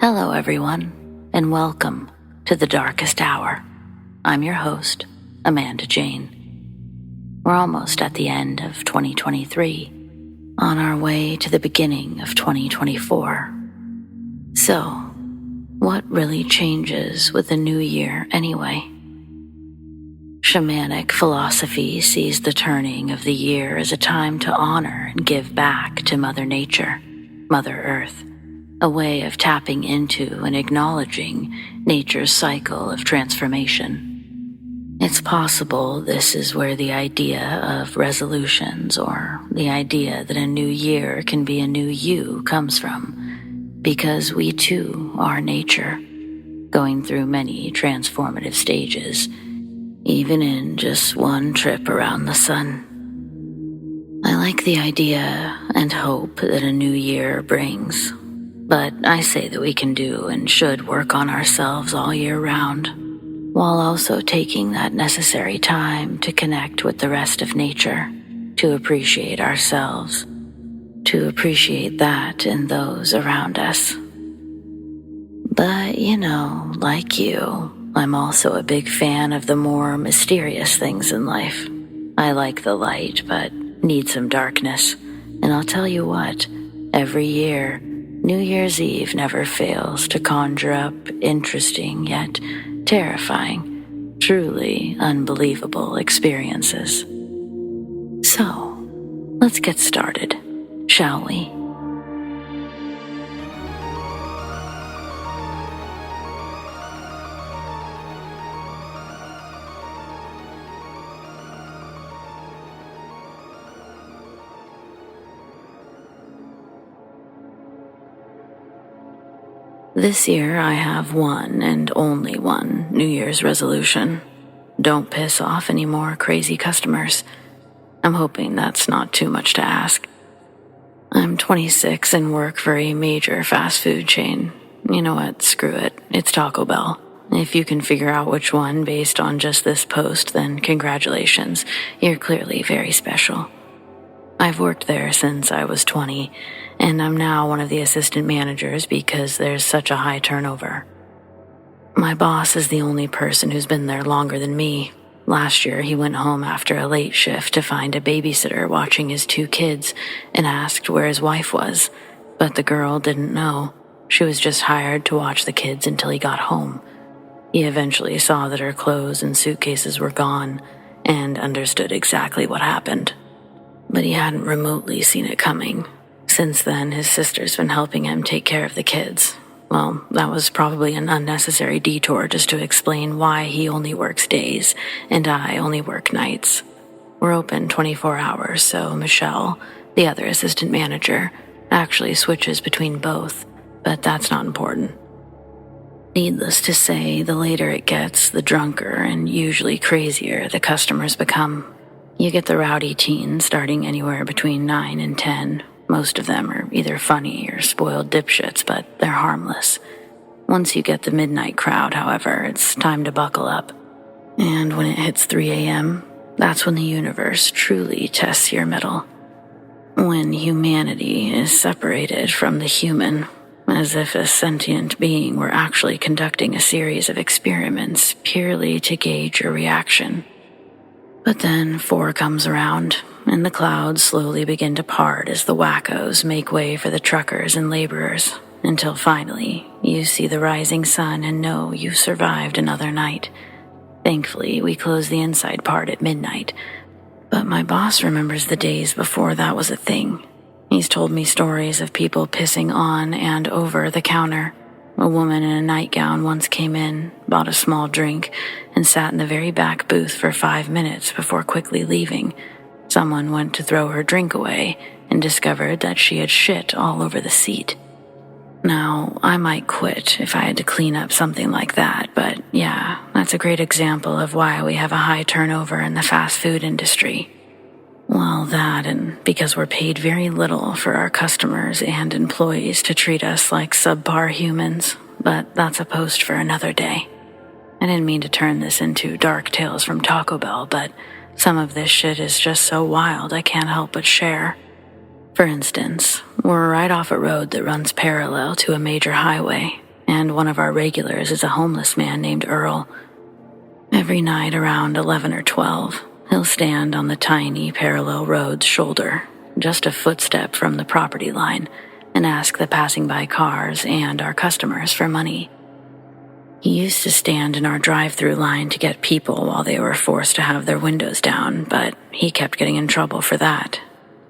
Hello everyone, and welcome to the Darkest Hour. I'm your host, Amanda Jane. We're almost at the end of 2023, on our way to the beginning of 2024. So, what really changes with the new year anyway? Shamanic philosophy sees the turning of the year as a time to honor and give back to Mother Nature, Mother Earth, a way of tapping into and acknowledging nature's cycle of transformation. It's possible this is where the idea of resolutions or the idea that a new year can be a new you comes from, because we too are nature, going through many transformative stages, even in just one trip around the sun. I like the idea and hope that a new year brings, but I say that we can do and should work on ourselves all year round, while also taking that necessary time to connect with the rest of nature, to appreciate ourselves, to appreciate that in those around us. But, like you, I'm also a big fan of the more mysterious things in life. I like the light, but need some darkness. And I'll tell you what, every year, New Year's Eve never fails to conjure up interesting yet terrifying, truly unbelievable experiences. So, let's get started, shall we? This year I have one and only one New Year's resolution. Don't piss off any more crazy customers. I'm hoping that's not too much to ask. I'm 26 and work for a major fast food chain. You know what, screw it, it's Taco Bell. If you can figure out which one based on just this post, then congratulations, you're clearly very special. I've worked there since I was 20, and I'm now one of the assistant managers because there's such a high turnover. My boss is the only person who's been there longer than me. Last year, he went home after a late shift to find a babysitter watching his 2 kids and asked where his wife was, but the girl didn't know. She was just hired to watch the kids until he got home. He eventually saw that her clothes and suitcases were gone and understood exactly what happened. But he hadn't remotely seen it coming. Since then, his sister's been helping him take care of the kids. Well, that was probably an unnecessary detour just to explain why he only works days and I only work nights. We're open 24 hours, so Michelle, the other assistant manager, actually switches between both, but that's not important. Needless to say, the later it gets, the drunker and usually crazier the customers become. You get the rowdy teens starting anywhere between 9 and 10. Most of them are either funny or spoiled dipshits, but they're harmless. Once you get the midnight crowd, however, it's time to buckle up. And when it hits 3 a.m., that's when the universe truly tests your mettle. When humanity is separated from the human, as if a sentient being were actually conducting a series of experiments purely to gauge your reaction. But then 4 comes around, and the clouds slowly begin to part as the wackos make way for the truckers and laborers, until finally you see the rising sun and know you've survived another night. Thankfully, we close the inside part at midnight, but my boss remembers the days before that was a thing. He's told me stories of people pissing on and over the counter. A woman in a nightgown once came in, bought a small drink, and sat in the very back booth for 5 minutes before quickly leaving. Someone went to throw her drink away and discovered that she had shit all over the seat. Now, I might quit if I had to clean up something like that, but yeah, that's a great example of why we have a high turnover in the fast food industry. Well, that and because we're paid very little for our customers and employees to treat us like subpar humans, but that's a post for another day. I didn't mean to turn this into dark tales from Taco Bell, but some of this shit is just so wild I can't help but share. For instance, we're right off a road that runs parallel to a major highway. and one of our regulars is a homeless man named Earl. Every night around 11 or 12, he'll stand on the tiny parallel road's shoulder, just a footstep from the property line, and ask the passing by cars and our customers for money. He used to stand in our drive-through line to get people while they were forced to have their windows down, but he kept getting in trouble for that.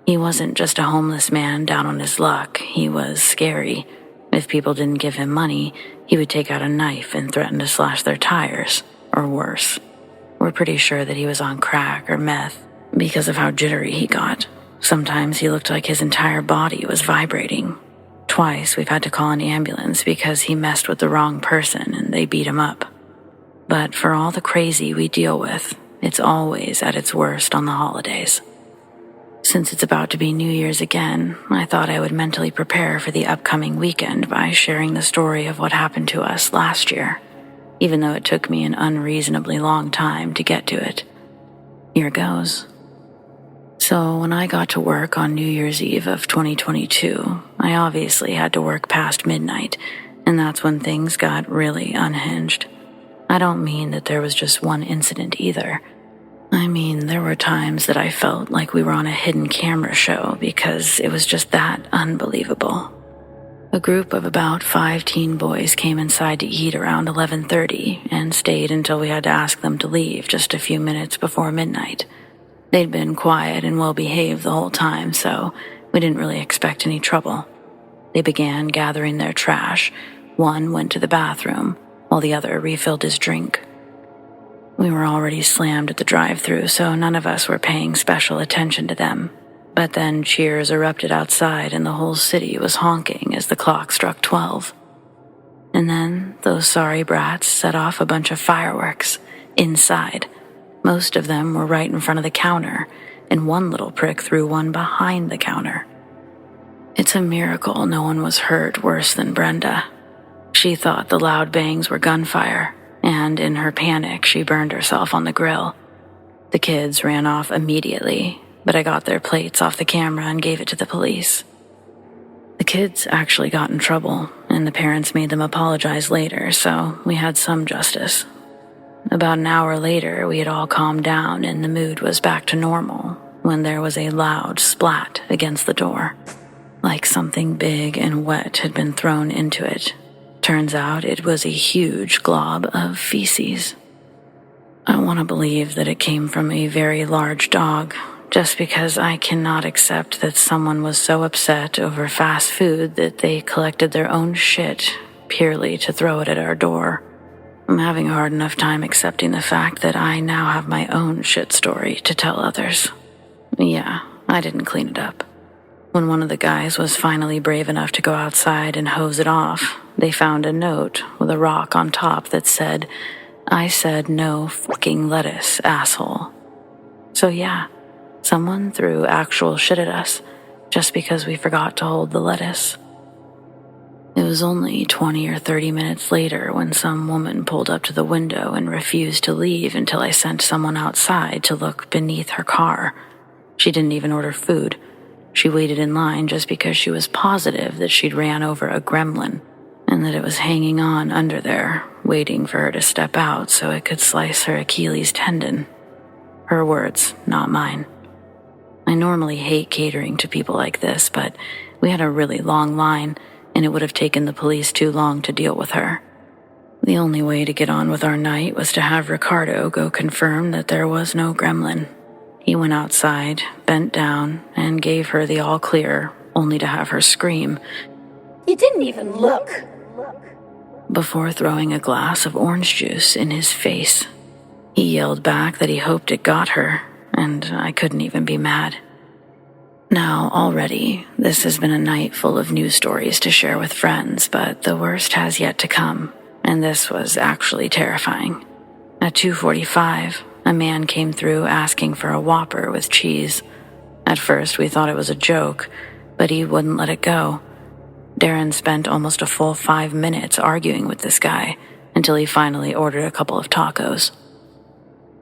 He wasn't just a homeless man down on his luck, he was scary. If people didn't give him money, he would take out a knife and threaten to slash their tires, or worse. We're pretty sure that he was on crack or meth because of how jittery he got. Sometimes he looked like his entire body was vibrating. Twice we've had to call an ambulance because he messed with the wrong person and they beat him up. But for all the crazy we deal with, it's always at its worst on the holidays. Since it's about to be New Year's again, I thought I would mentally prepare for the upcoming weekend by sharing the story of what happened to us last year, even though it took me an unreasonably long time to get to it. Here goes. So when I got to work on New Year's Eve of 2022, I obviously had to work past midnight, and that's when things got really unhinged. I don't mean that there was just one incident either. I mean, there were times that I felt like we were on a hidden camera show because it was just that unbelievable. A group of about 5 teen boys came inside to eat around 11:30 and stayed until we had to ask them to leave just a few minutes before midnight. They'd been quiet and well-behaved the whole time, so we didn't really expect any trouble. They began gathering their trash. One went to the bathroom, while the other refilled his drink. We were already slammed at the drive-thru, so none of us were paying special attention to them. But then cheers erupted outside and the whole city was honking as the clock struck 12. And then those sorry brats set off a bunch of fireworks inside. Most of them were right in front of the counter, and one little prick threw one behind the counter. It's a miracle no one was hurt worse than Brenda. She thought the loud bangs were gunfire, and in her panic, she burned herself on the grill. The kids ran off immediately, but I got their plates off the camera and gave it to the police. The kids actually got in trouble, and the parents made them apologize later, so we had some justice. About an hour later, we had all calmed down and the mood was back to normal when there was a loud splat against the door, like something big and wet had been thrown into it. Turns out it was a huge glob of feces. I want to believe that it came from a very large dog, just because I cannot accept that someone was so upset over fast food that they collected their own shit purely to throw it at our door. I'm having a hard enough time accepting the fact that I now have my own shit story to tell others. Yeah, I didn't clean it up. When one of the guys was finally brave enough to go outside and hose it off, they found a note with a rock on top that said, "I said no fucking lettuce, asshole." So yeah, someone threw actual shit at us just because we forgot to hold the lettuce. It was only 20 or 30 minutes later when some woman pulled up to the window and refused to leave until I sent someone outside to look beneath her car. She didn't even order food. She waited in line just because she was positive that she'd ran over a gremlin and that it was hanging on under there, waiting for her to step out so it could slice her Achilles tendon. Her words, not mine. I normally hate catering to people like this, but we had a really long line, and it would have taken the police too long to deal with her. The only way to get on with our night was to have Ricardo go confirm that there was no gremlin. He went outside, bent down, and gave her the all clear, only to have her scream, "You didn't even look," before throwing a glass of orange juice in his face. He yelled back that he hoped it got her, and I couldn't even be mad. Now, already, this has been a night full of news stories to share with friends, but the worst has yet to come, and this was actually terrifying. At 2:45, a man came through asking for a Whopper with cheese. At first, we thought it was a joke, but he wouldn't let it go. Darren spent almost a full 5 minutes arguing with this guy until he finally ordered a couple of tacos.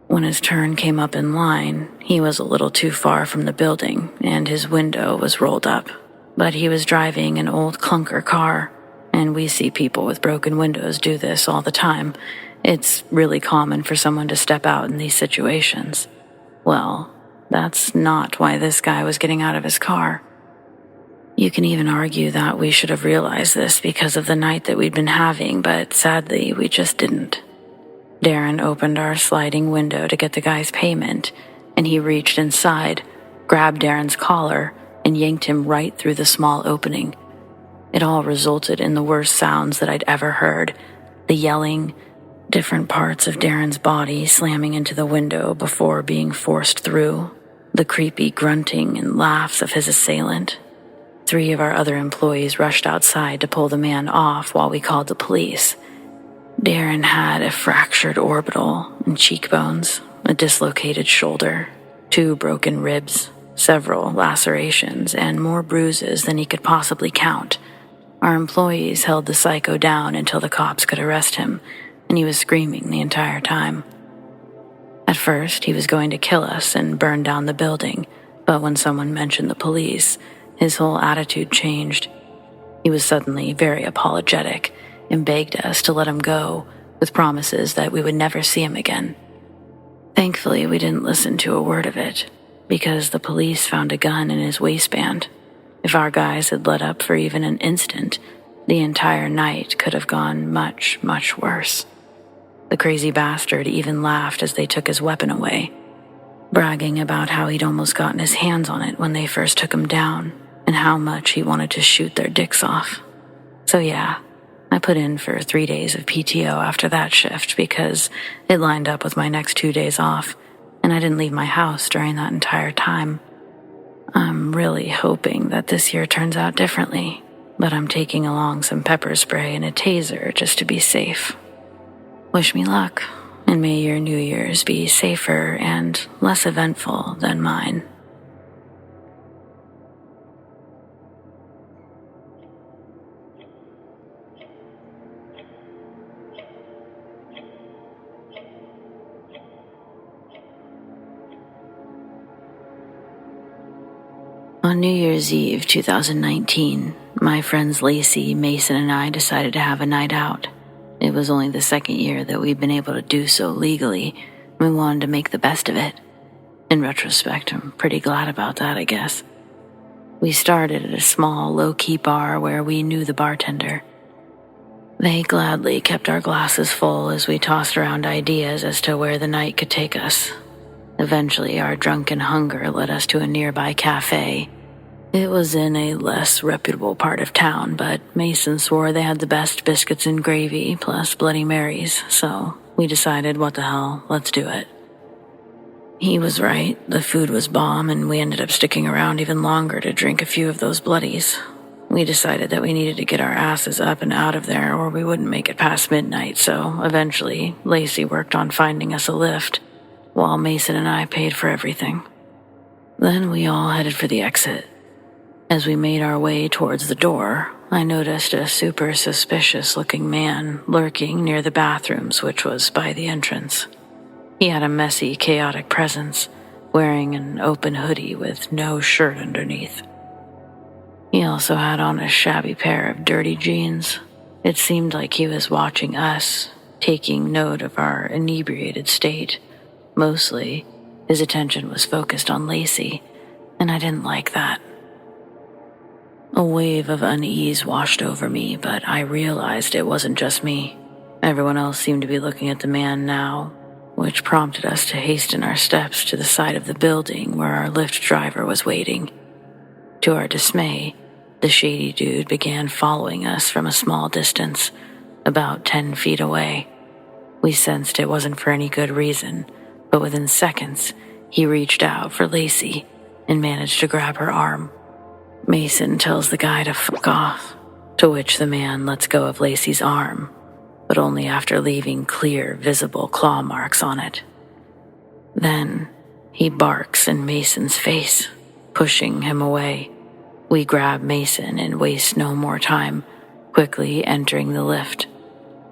When his turn came up in line, he was a little too far from the building and his window was rolled up, but he was driving an old clunker car. and we see people with broken windows do this all the time. It's really common for someone to step out in these situations. Well, that's not why this guy was getting out of his car. You can even argue that we should have realized this because of the night that we'd been having, but sadly, we just didn't. Darren opened our sliding window to get the guy's payment, and he reached inside, grabbed Darren's collar, and yanked him right through the small opening. It all resulted in the worst sounds that I'd ever heard. The yelling, different parts of Darren's body slamming into the window before being forced through, the creepy grunting and laughs of his assailant. 3 of our other employees rushed outside to pull the man off while we called the police. Darren had a fractured orbital and cheekbones, a dislocated shoulder, 2 broken ribs, several lacerations, and more bruises than he could possibly count. Our employees held the psycho down until the cops could arrest him, and he was screaming the entire time. At first, he was going to kill us and burn down the building, but when someone mentioned the police, his whole attitude changed. He was suddenly very apologetic and begged us to let him go, with promises that we would never see him again. Thankfully, we didn't listen to a word of it, because the police found a gun in his waistband. If our guys had let up for even an instant, the entire night could have gone much, much worse. The crazy bastard even laughed as they took his weapon away, bragging about how he'd almost gotten his hands on it when they first took him down, and how much he wanted to shoot their dicks off. So yeah, I put in for 3 days of PTO after that shift because it lined up with my next 2 days off, and I didn't leave my house during that entire time. I'm really hoping that this year turns out differently, but I'm taking along some pepper spray and a taser just to be safe. Wish me luck, and may your New Year's be safer and less eventful than mine. On New Year's Eve 2019, my friends Lacey, Mason, and I decided to have a night out. It was only the second year that we'd been able to do so legally, and we wanted to make the best of it. In retrospect, I'm pretty glad about that, I guess. We started at a small, low-key bar where we knew the bartender. They gladly kept our glasses full as we tossed around ideas as to where the night could take us. Eventually, our drunken hunger led us to a nearby cafe. It was in a less reputable part of town, but Mason swore they had the best biscuits and gravy plus Bloody Marys, so we decided, what the hell, let's do it. He was right, the food was bomb, and we ended up sticking around even longer to drink a few of those bloodies. We decided that we needed to get our asses up and out of there or we wouldn't make it past midnight, so eventually Lacey worked on finding us a lift, while Mason and I paid for everything. Then we all headed for the exit. As we made our way towards the door, I noticed a super suspicious-looking man lurking near the bathrooms, which was by the entrance. He had a messy, chaotic presence, wearing an open hoodie with no shirt underneath. He also had on a shabby pair of dirty jeans. It seemed like he was watching us, taking note of our inebriated state. Mostly, his attention was focused on Lacey, and I didn't like that. A wave of unease washed over me, but I realized it wasn't just me. Everyone else seemed to be looking at the man now, which prompted us to hasten our steps to the side of the building where our Lyft driver was waiting. To our dismay, the shady dude began following us from a small distance, about 10 feet away. We sensed it wasn't for any good reason, but within seconds, he reached out for Lacey and managed to grab her arm. Mason tells the guy to fuck off, to which the man lets go of Lacey's arm, but only after leaving clear, visible claw marks on it. Then, he barks in Mason's face, pushing him away. We grab Mason and waste no more time, quickly entering the lift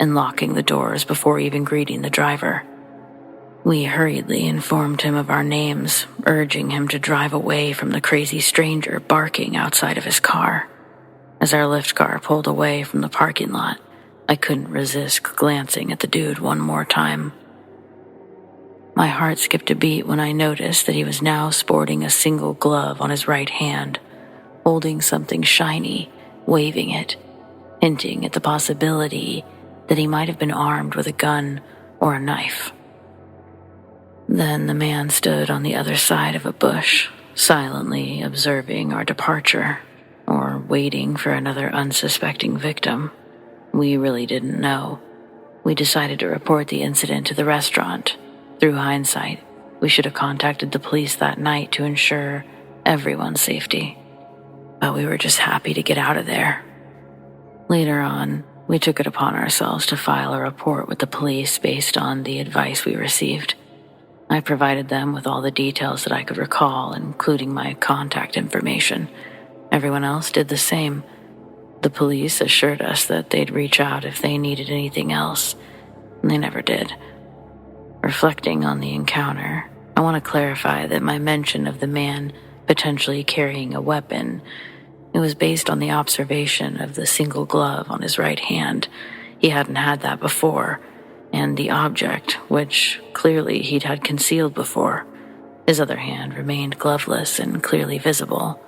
and locking the doors before even greeting the driver. We hurriedly informed him of our names, urging him to drive away from the crazy stranger barking outside of his car. As our lift car pulled away from the parking lot, I couldn't resist glancing at the dude one more time. My heart skipped a beat when I noticed that he was now sporting a single glove on his right hand, holding something shiny, waving it, hinting at the possibility that he might have been armed with a gun or a knife. Then the man stood on the other side of a bush, silently observing our departure, or waiting for another unsuspecting victim. We really didn't know. We decided to report the incident to the restaurant. Through hindsight, we should have contacted the police that night to ensure everyone's safety. But we were just happy to get out of there. Later on, we took it upon ourselves to file a report with the police based on the advice we received. I provided them with all the details that I could recall, including my contact information. Everyone else did the same. The police assured us that they'd reach out if they needed anything else, and they never did. Reflecting on the encounter, I want to clarify that my mention of the man potentially carrying a weapon, it was based on the observation of the single glove on his right hand. He hadn't had that before, and the object, which clearly he'd had concealed before. His other hand remained gloveless and clearly visible.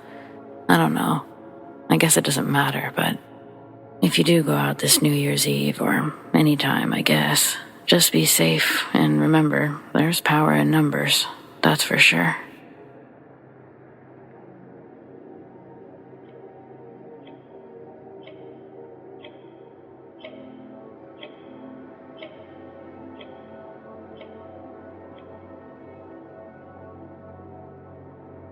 I don't know. I guess it doesn't matter, but if you do go out this New Year's Eve, or any time, I guess, just be safe, and remember, there's power in numbers, that's for sure.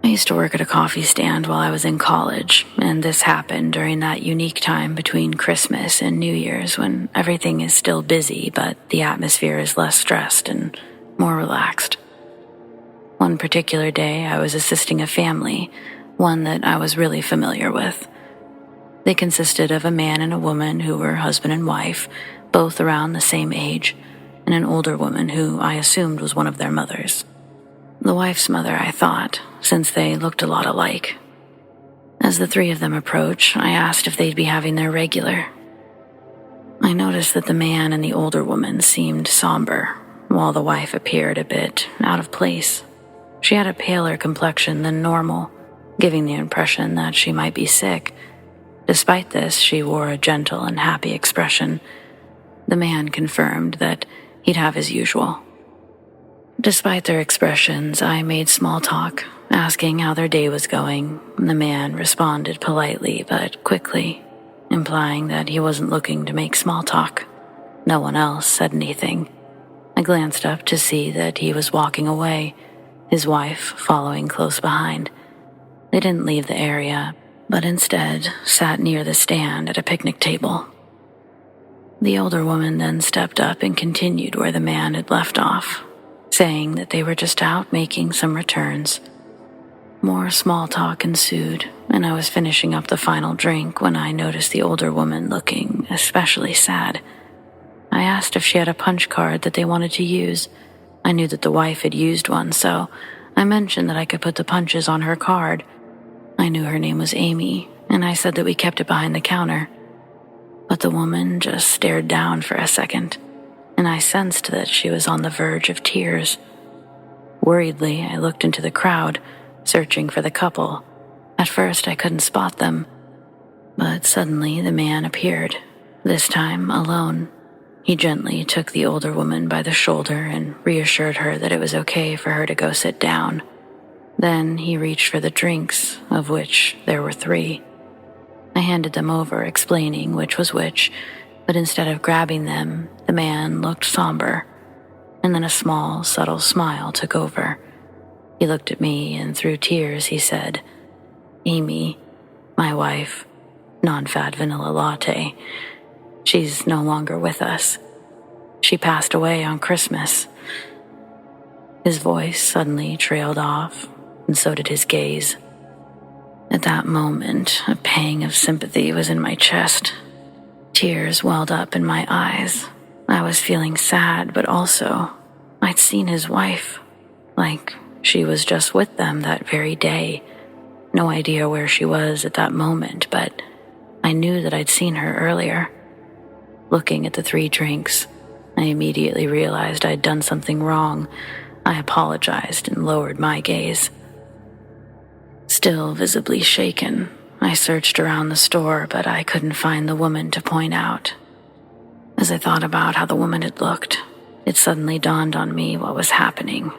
I used to work at a coffee stand while I was in college, and this happened during that unique time between Christmas and New Year's when everything is still busy, but the atmosphere is less stressed and more relaxed. One particular day, I was assisting a family, one that I was really familiar with. They consisted of a man and a woman who were husband and wife, both around the same age, and an older woman who I assumed was one of their mothers. The wife's mother, I thought, since they looked a lot alike. As the three of them approached, I asked if they'd be having their regular. I noticed that the man and the older woman seemed somber, while the wife appeared a bit out of place. She had a paler complexion than normal, giving the impression that she might be sick. Despite this, she wore a gentle and happy expression. The man confirmed that he'd have his usual. Despite their expressions, I made small talk, asking how their day was going. The man responded politely but quickly, implying that he wasn't looking to make small talk. No one else said anything. I glanced up to see that he was walking away, his wife following close behind. They didn't leave the area, but instead sat near the stand at a picnic table. The older woman then stepped up and continued where the man had left off, saying that they were just out making some returns. More small talk ensued, and I was finishing up the final drink when I noticed the older woman looking especially sad. I asked if she had a punch card that they wanted to use. I knew that the wife had used one, so I mentioned that I could put the punches on her card. I knew her name was Amy, and I said that we kept it behind the counter. But the woman just stared down for a second, and I sensed that she was on the verge of tears. Worriedly, I looked into the crowd, searching for the couple. At first, I couldn't spot them, but suddenly the man appeared, this time alone. He gently took the older woman by the shoulder and reassured her that it was okay for her to go sit down. Then he reached for the drinks, of which there were 3. I handed them over, explaining which was which, but instead of grabbing them, the man looked somber, and then a small, subtle smile took over. He looked at me, and through tears he said, "Amy, my wife, non-fat vanilla latte. She's no longer with us. She passed away on Christmas." His voice suddenly trailed off, and so did his gaze. At that moment, a pang of sympathy was in my chest. Tears welled up in my eyes. I was feeling sad, but also, I'd seen his wife, like she was just with them that very day. No idea where she was at that moment, but I knew that I'd seen her earlier. Looking at the 3 drinks, I immediately realized I'd done something wrong. I apologized and lowered my gaze. Still visibly shaken, I searched around the store, but I couldn't find the woman to point out. As I thought about how the woman had looked, it suddenly dawned on me what was happening.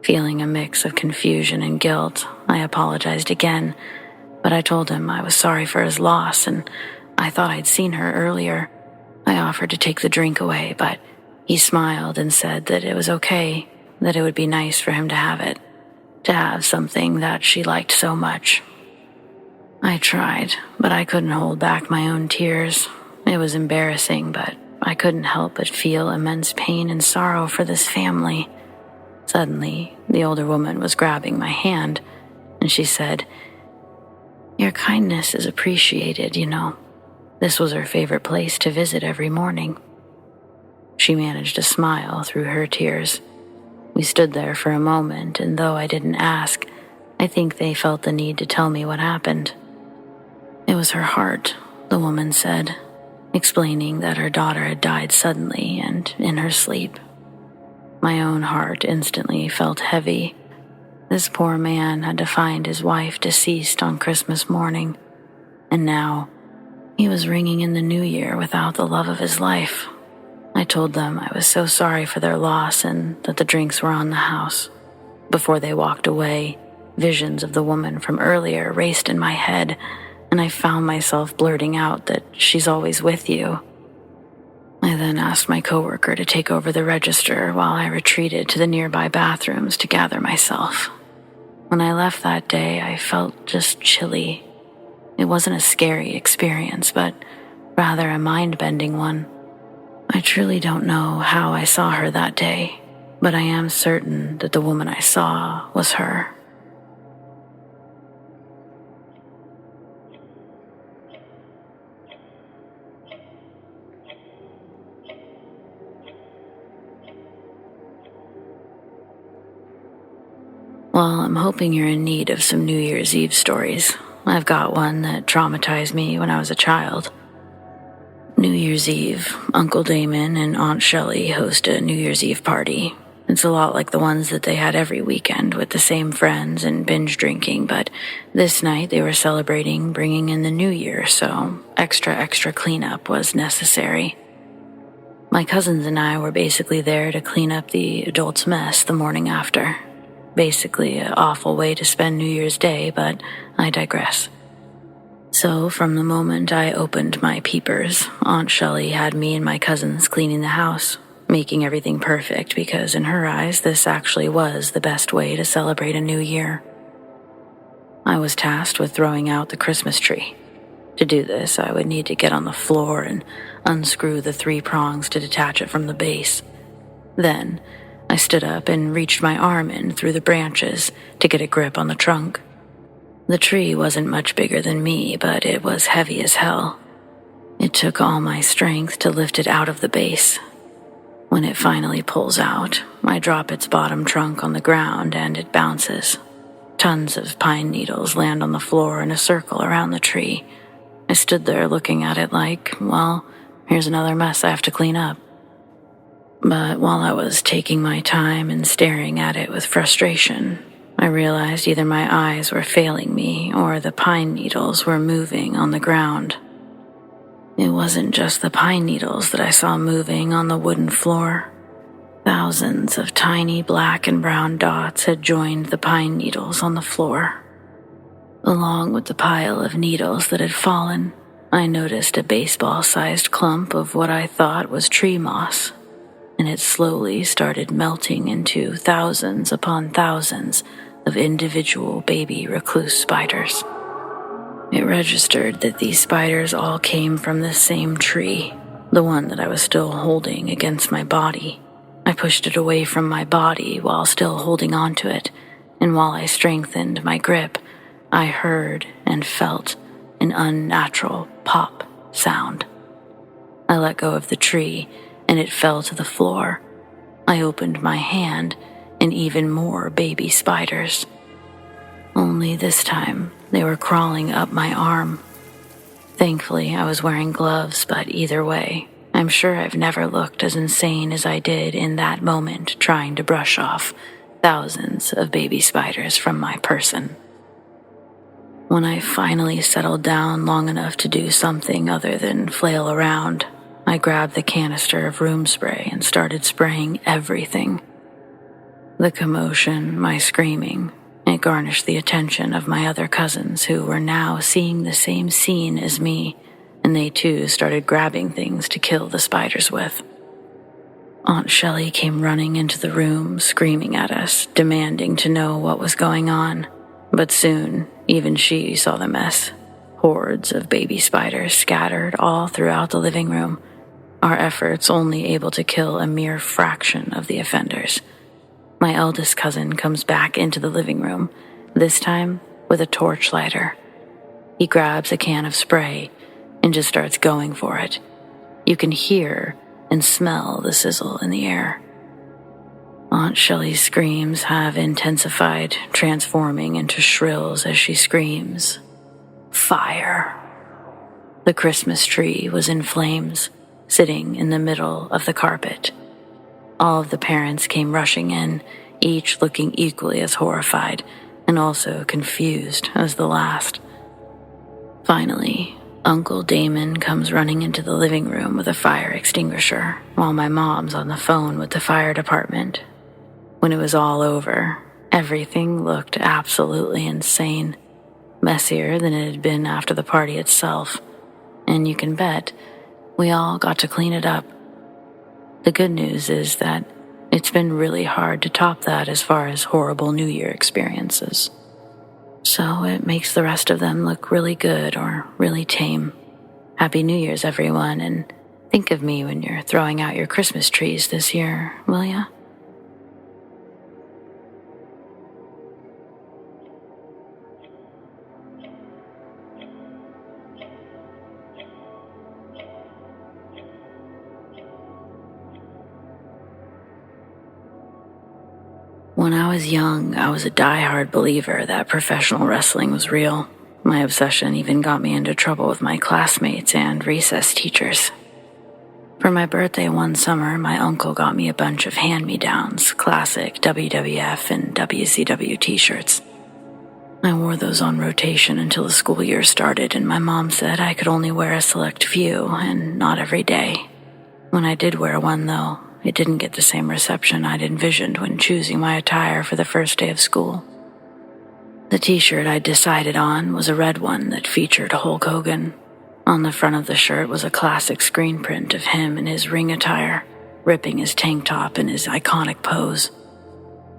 Feeling a mix of confusion and guilt, I apologized again, but I told him I was sorry for his loss and I thought I'd seen her earlier. I offered to take the drink away, but he smiled and said that it was okay, that it would be nice for him to have it, to have something that she liked so much. I tried, but I couldn't hold back my own tears. It was embarrassing, but I couldn't help but feel immense pain and sorrow for this family. Suddenly, the older woman was grabbing my hand, and she said, "Your kindness is appreciated, you know." This was her favorite place to visit every morning. She managed to smile through her tears. We stood there for a moment, and though I didn't ask, I think they felt the need to tell me what happened. It was her heart, the woman said, explaining that her daughter had died suddenly and in her sleep. My own heart instantly felt heavy. This poor man had to find his wife deceased on Christmas morning, and now he was ringing in the new year without the love of his life. I told them I was so sorry for their loss and that the drinks were on the house. Before they walked away, visions of the woman from earlier raced in my head, and I found myself blurting out that she's always with you. I then asked my coworker to take over the register while I retreated to the nearby bathrooms to gather myself. When I left that day, I felt just chilly. It wasn't a scary experience, but rather a mind-bending one. I truly don't know how I saw her that day, but I am certain that the woman I saw was her. Well, I'm hoping you're in need of some New Year's Eve stories. I've got one that traumatized me when I was a child. New Year's Eve, Uncle Damon and Aunt Shelley host a New Year's Eve party. It's a lot like the ones that they had every weekend with the same friends and binge drinking, but this night they were celebrating bringing in the new year, so extra cleanup was necessary. My cousins and I were basically there to clean up the adults' mess the morning after. Basically an awful way to spend New Year's Day, but I digress. So, from the moment I opened my peepers, Aunt Shelley had me and my cousins cleaning the house, making everything perfect because in her eyes, this actually was the best way to celebrate a new year. I was tasked with throwing out the Christmas tree. To do this, I would need to get on the floor and unscrew the 3 prongs to detach it from the base. Then, I stood up and reached my arm in through the branches to get a grip on the trunk. The tree wasn't much bigger than me, but it was heavy as hell. It took all my strength to lift it out of the base. When it finally pulls out, I drop its bottom trunk on the ground and it bounces. Tons of pine needles land on the floor in a circle around the tree. I stood there looking at it like, well, here's another mess I have to clean up. But while I was taking my time and staring at it with frustration, I realized either my eyes were failing me or the pine needles were moving on the ground. It wasn't just the pine needles that I saw moving on the wooden floor. Thousands of tiny black and brown dots had joined the pine needles on the floor. Along with the pile of needles that had fallen, I noticed a baseball-sized clump of what I thought was tree moss, and it slowly started melting into thousands upon thousands of individual baby recluse spiders. It registered that these spiders all came from the same tree, the one that I was still holding against my body. I pushed it away from my body while still holding onto it, and while I strengthened my grip, I heard and felt an unnatural pop sound. I let go of the tree, and it fell to the floor. I opened my hand, and even more baby spiders. Only this time, they were crawling up my arm. Thankfully, I was wearing gloves, but either way, I'm sure I've never looked as insane as I did in that moment trying to brush off thousands of baby spiders from my person. When I finally settled down long enough to do something other than flail around, I grabbed the canister of room spray and started spraying everything. The commotion, my screaming, it garnished the attention of my other cousins who were now seeing the same scene as me, and they too started grabbing things to kill the spiders with. Aunt Shelley came running into the room, screaming at us, demanding to know what was going on. But soon, even she saw the mess. Hordes of baby spiders scattered all throughout the living room, our efforts only able to kill a mere fraction of the offenders. My eldest cousin comes back into the living room, this time with a torch lighter. He grabs a can of spray and just starts going for it. You can hear and smell the sizzle in the air. Aunt Shelley's screams have intensified, transforming into shrills as she screams, "Fire!" The Christmas tree was in flames, sitting in the middle of the carpet. All of the parents came rushing in, each looking equally as horrified and also confused as the last. Finally, Uncle Damon comes running into the living room with a fire extinguisher, while my mom's on the phone with the fire department. When it was all over, everything looked absolutely insane, messier than it had been after the party itself, and you can bet we all got to clean it up. The good news is that it's been really hard to top that as far as horrible New Year experiences. So it makes the rest of them look really good or really tame. Happy New Year's, everyone, and think of me when you're throwing out your Christmas trees this year, will ya? When I was young, I was a diehard believer that professional wrestling was real. My obsession even got me into trouble with my classmates and recess teachers. For my birthday one summer, my uncle got me a bunch of hand-me-downs, classic WWF and WCW t-shirts. I wore those on rotation until the school year started, and my mom said I could only wear a select few and not every day. When I did wear one, though, it didn't get the same reception I'd envisioned when choosing my attire for the first day of school. The t-shirt I'd decided on was a red one that featured Hulk Hogan. On the front of the shirt was a classic screen print of him in his ring attire, ripping his tank top in his iconic pose.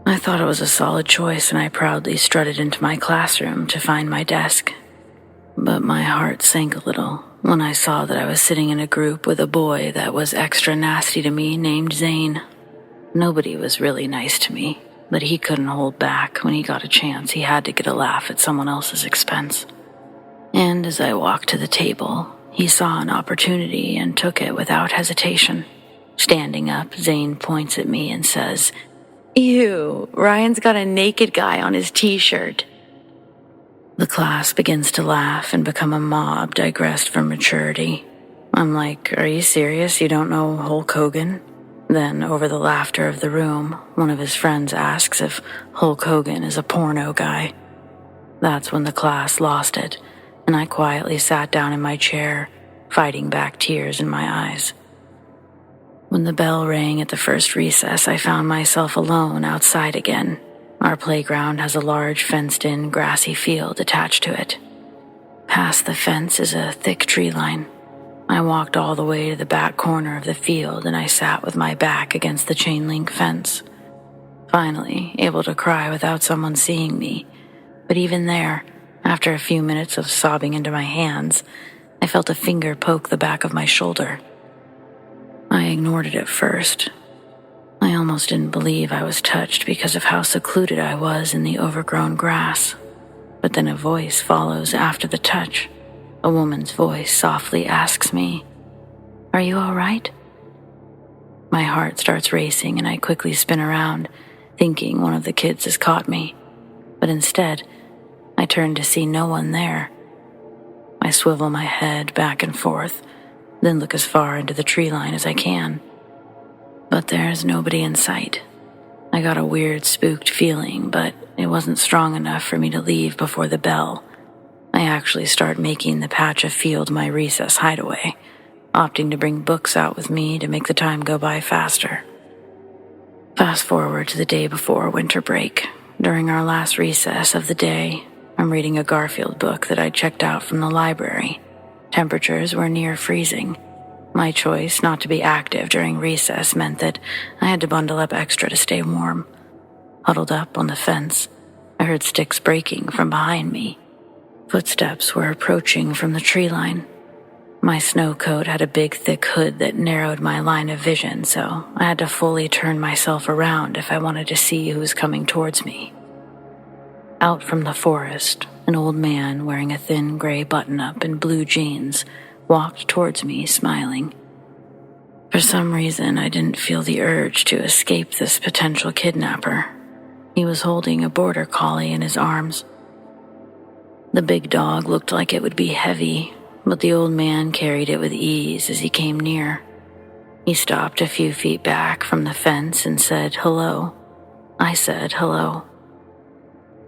I thought it was a solid choice, and I proudly strutted into my classroom to find my desk. But my heart sank a little when I saw that I was sitting in a group with a boy that was extra nasty to me named Zane. Nobody was really nice to me, but he couldn't hold back. When he got a chance, he had to get a laugh at someone else's expense. And as I walked to the table, he saw an opportunity and took it without hesitation. Standing up, Zane points at me and says, "Ew, Ryan's got a naked guy on his t-shirt." The class begins to laugh and become a mob digressed from maturity. I'm like, "Are you serious? You don't know Hulk Hogan?" Then, over the laughter of the room, one of his friends asks if Hulk Hogan is a porno guy. That's when the class lost it, and I quietly sat down in my chair, fighting back tears in my eyes. When the bell rang at the first recess, I found myself alone outside again. Our playground has a large fenced-in grassy field attached to it. Past the fence is a thick tree line. I walked all the way to the back corner of the field, and I sat with my back against the chain-link fence. Finally, able to cry without someone seeing me. But even there, after a few minutes of sobbing into my hands, I felt a finger poke the back of my shoulder. I ignored it at first. I almost didn't believe I was touched because of how secluded I was in the overgrown grass. But then a voice follows after the touch. A woman's voice softly asks me, "Are you all right?" My heart starts racing and I quickly spin around, thinking one of the kids has caught me. But instead, I turn to see no one there. I swivel my head back and forth, then look as far into the tree line as I can. But there's nobody in sight. I got a weird, spooked feeling, but it wasn't strong enough for me to leave before the bell. I actually start making the patch of field my recess hideaway, opting to bring books out with me to make the time go by faster. Fast forward to the day before winter break. During our last recess of the day, I'm reading a Garfield book that I'd checked out from the library. Temperatures were near freezing. My choice not to be active during recess meant that I had to bundle up extra to stay warm. Huddled up on the fence, I heard sticks breaking from behind me. Footsteps were approaching from the tree line. My snow coat had a big, thick hood that narrowed my line of vision, so I had to fully turn myself around if I wanted to see who was coming towards me. Out from the forest, an old man wearing a thin gray button-up and blue jeans walked towards me, smiling. For some reason, I didn't feel the urge to escape this potential kidnapper. He was holding a border collie in his arms. The big dog looked like it would be heavy, but the old man carried it with ease as he came near. He stopped a few feet back from the fence and said, "Hello." I said, "Hello."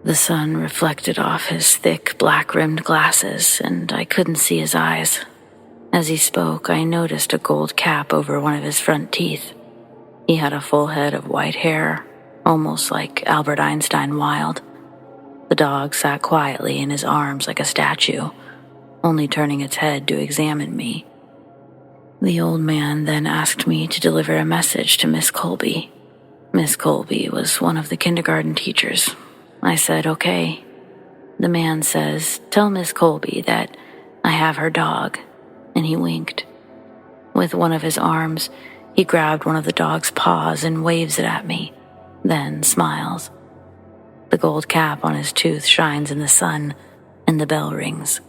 The sun reflected off his thick, black-rimmed glasses, and I couldn't see his eyes. As he spoke, I noticed a gold cap over one of his front teeth. He had a full head of white hair, almost like Albert Einstein wild. The dog sat quietly in his arms like a statue, only turning its head to examine me. The old man then asked me to deliver a message to Miss Colby. Miss Colby was one of the kindergarten teachers. I said, "Okay." The man says, "Tell Miss Colby that I have her dog," and he winked. With one of his arms, he grabbed one of the dog's paws and waves it at me, then smiles. The gold cap on his tooth shines in the sun, and the bell rings.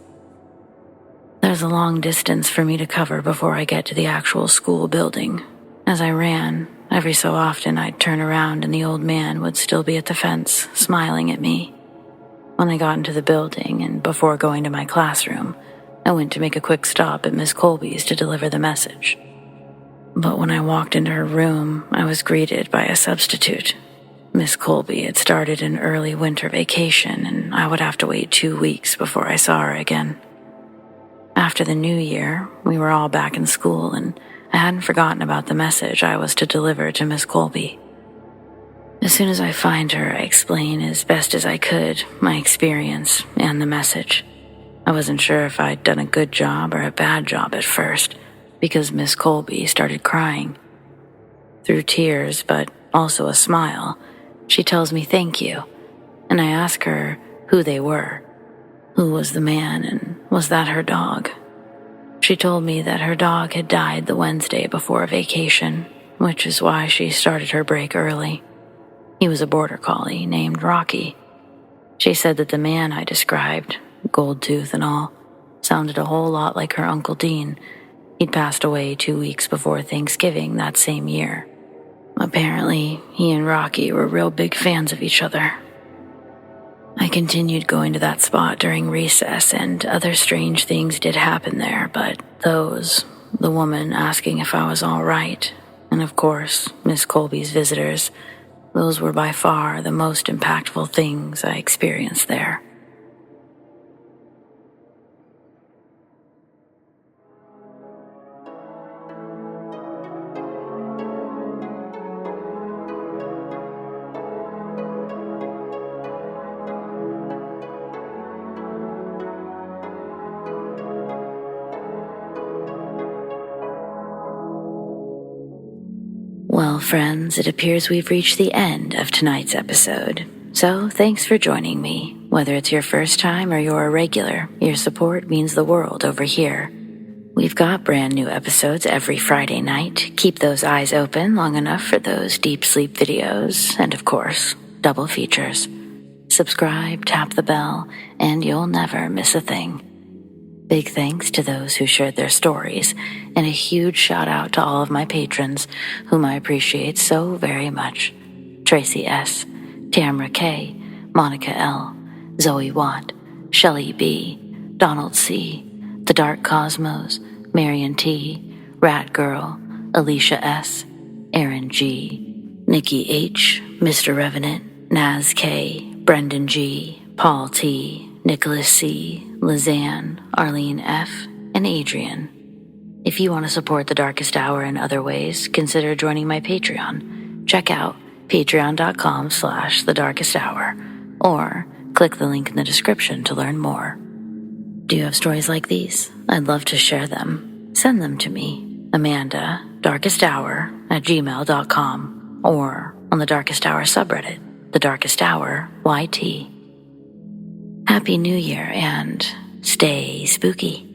There's a long distance for me to cover before I get to the actual school building. As I ran, every so often I'd turn around and the old man would still be at the fence, smiling at me. When I got into the building and before going to my classroom, I went to make a quick stop at Miss Colby's to deliver the message. But when I walked into her room, I was greeted by a substitute. Miss Colby had started an early winter vacation, and I would have to wait 2 weeks before I saw her again. After the new year, we were all back in school, and I hadn't forgotten about the message I was to deliver to Miss Colby. As soon as I find her, I explain as best as I could my experience and the message. I wasn't sure if I'd done a good job or a bad job at first, because Miss Colby started crying. Through tears, but also a smile, she tells me thank you, and I ask her who they were. Who was the man, and was that her dog? She told me that her dog had died the Wednesday before vacation, which is why she started her break early. He was a border collie named Rocky. She said that the man I described, gold tooth and all, sounded a whole lot like her Uncle Dean. He'd passed away 2 weeks before Thanksgiving that same year. Apparently, he and Rocky were real big fans of each other. I continued going to that spot during recess, and other strange things did happen there, but the woman asking if I was all right, and of course, Miss Colby's visitors, those were by far the most impactful things I experienced there. Well, friends, it appears we've reached the end of tonight's episode. So, thanks for joining me. Whether it's your first time or you're a regular, your support means the world over here. We've got brand new episodes every Friday night. Keep those eyes open long enough for those deep sleep videos, and of course, double features. Subscribe, tap the bell, and you'll never miss a thing. Big thanks to those who shared their stories, and a huge shout out to all of my patrons, whom I appreciate so very much. Tracy S, Tamara K, Monica L, ZoeWatt, Chelle B, Donald C, The Dark Cosmos, Marion T, Rat Girl, Alisha S, Erin G, Nikki H, Mr. Revenant, Naz K, Brendon G, Paul T, Nicholas C, Lissane, Arlene F, and Adrienne. If you want to support The Darkest Hour in other ways, consider joining my Patreon. Check out patreon.com/thedarkesthour or click the link in the description to learn more. Do you have stories like these? I'd love to share them. Send them to me, amandadarkesthour@gmail.com, or on the Darkest Hour subreddit, The Darkest Hour YT. Happy New Year and stay spooky.